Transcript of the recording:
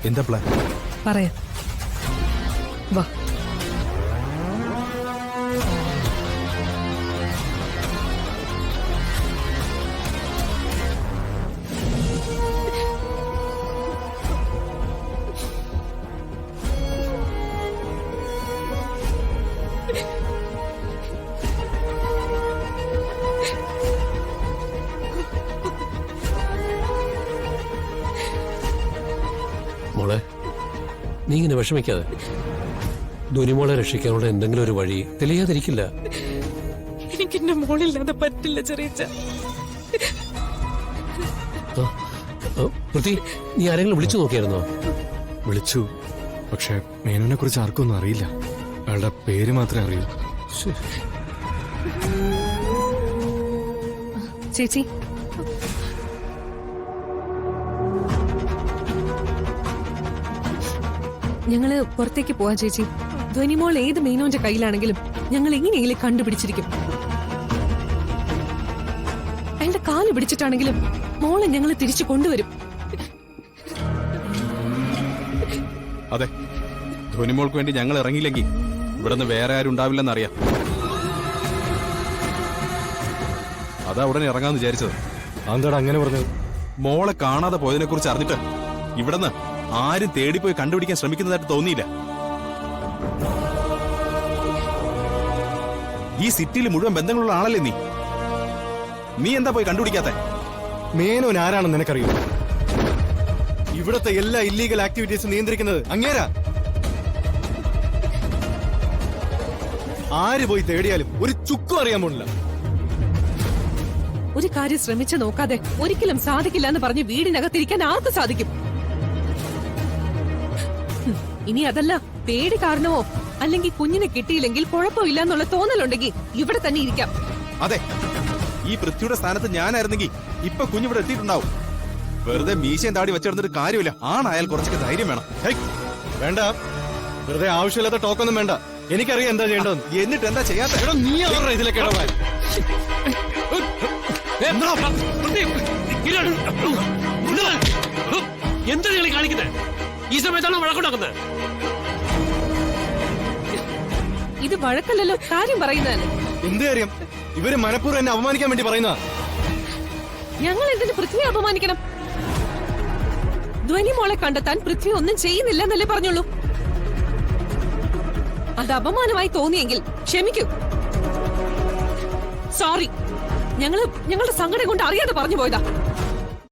എന്താ പ്ലാൻ? പറയാം, വാ. മോളെ, നീ ഇങ്ങനെ വിഷമിക്കാതെ. ധുനിമോളെ രക്ഷിക്കാനുള്ള എന്തെങ്കിലും ഒരു വഴി തെളിയാതിരിക്കില്ല. എനിക്ക് എന്റെ മോളില്ലാതെ പറ്റില്ല ചെറിയച്ച. പൃഥ്വി, നീ ആരെങ്കിലും വിളിച്ചു നോക്കിയായിരുന്നോ? വിളിച്ചു, പക്ഷെ മേനോനെ കുറിച്ച് ആർക്കും ഒന്നും അറിയില്ല. അയാളുടെ പേര് മാത്രമേ അറിയൂ. ചേച്ചി, ഞങ്ങള് പുറത്തേക്ക് പോവാ ചേച്ചി. ധ്വനിമോൾ ഏത് മീനോന്റെ കയ്യിലാണെങ്കിലും ഞങ്ങൾ എങ്ങനെയെങ്കിലും കണ്ടുപിടിച്ചിരിക്കും. അയാളുടെ കാല് പിടിച്ചിട്ടാണെങ്കിലും മോളെ ഞങ്ങൾ തിരിച്ചു കൊണ്ടുവരും. അതെ, ധോനിമോൾക്ക് വേണ്ടി ഞങ്ങൾ ഇറങ്ങിയില്ലെങ്കിൽ ഇവിടുന്ന് വേറെ ആരും ഉണ്ടാവില്ലെന്നറിയാം. അതാ ഉടനെ ഇറങ്ങാന്ന് വിചാരിച്ചത്. എന്താടാ അങ്ങനെ പറഞ്ഞത്? മോളെ കാണാതെ പോയതിനെ കുറിച്ച് അറിഞ്ഞിട്ട് ഇവിടുന്ന് ആരും തേടിപ്പോയി കണ്ടുപിടിക്കാൻ ശ്രമിക്കുന്നതായിട്ട് തോന്നിയില്ല. ഈ സിറ്റിയിൽ മുഴുവൻ ബന്ധങ്ങളുള്ള ആളല്ലേ നീ. നീ എന്താ പോയി കണ്ടുപിടിക്കാത്ത? മേനോൻ ആരാണെന്ന് നിനക്കറിയോ? ഇവിടത്തെ എല്ലാ ഇല്ലീഗൽ ആക്ടിവിറ്റീസും നിയന്ത്രിക്കുന്നത് അങ്ങേരാ. ആര് പോയി തേടിയാലും ഒരു ചുക്കും അറിയാൻ പോണില്ല. ഒരു കാര്യം ശ്രമിച്ചു നോക്കാതെ ഒരിക്കലും സാധിക്കില്ല എന്ന് പറഞ്ഞ് വീടിനകത്തിരിക്കാൻ ആർക്ക് സാധിക്കും? ഇനി അതല്ല, പേടി കാരണമോ അല്ലെങ്കിൽ കുഞ്ഞിനെ കിട്ടിയില്ലെങ്കിൽ കുഴപ്പമില്ല എന്നുള്ള തോന്നലുണ്ടെങ്കിൽ ഇവിടെ തന്നെ ഇരിക്കാം. അതെ, ഈ പൃഥ്വിയുടെ സ്ഥാനത്ത് ഞാനായിരുന്നെങ്കിൽ ഇപ്പൊ കുഞ്ഞിവിടെ എത്തിയിട്ടുണ്ടാവും. വെറുതെ മീശയും താടി വെച്ചെടുത്തിട്ട് കാര്യമില്ല. ആണായാൽ കുറച്ചൊക്കെ ധൈര്യം വേണം. വേണ്ട, വെറുതെ ആവശ്യമില്ലാത്ത ടോക്കൊന്നും വേണ്ട. എനിക്കറിയാം എന്താ ചെയ്യേണ്ടത്. എന്നിട്ട് എന്താ ചെയ്യാത്ത? നീ ആരുടെ ഇതിലേക്ക് ഇടവാൻ? എന്താ നിങ്ങൾ കാണിക്കുന്നത്? ഈ സമയത്താണ് വഴക്കുണ്ടാക്കുന്നത്. ഇത് വഴക്കല്ലല്ലോ, കാര്യം പറയുന്നതല്ലേ. എന്ത് കാര്യം? ഇവര് മനഃപൂർവ്വം എന്നെ അപമാനിക്കാൻ വേണ്ടി പറയുന്ന. ഞങ്ങൾ എന്തിന് പൃഥ്വിയെ അപമാനിക്കണം? ധ്വനി മോളെ കണ്ടെത്താൻ പൃഥ്വി ഒന്നും ചെയ്യുന്നില്ലെന്നല്ലേ പറഞ്ഞുള്ളൂ. അത് അപമാനമായി തോന്നിയെങ്കിൽ ക്ഷമിക്കൂ. സോറി, ഞങ്ങളുടെ സങ്കടം കൊണ്ട് അറിയാതെ പറഞ്ഞു പോയതാ.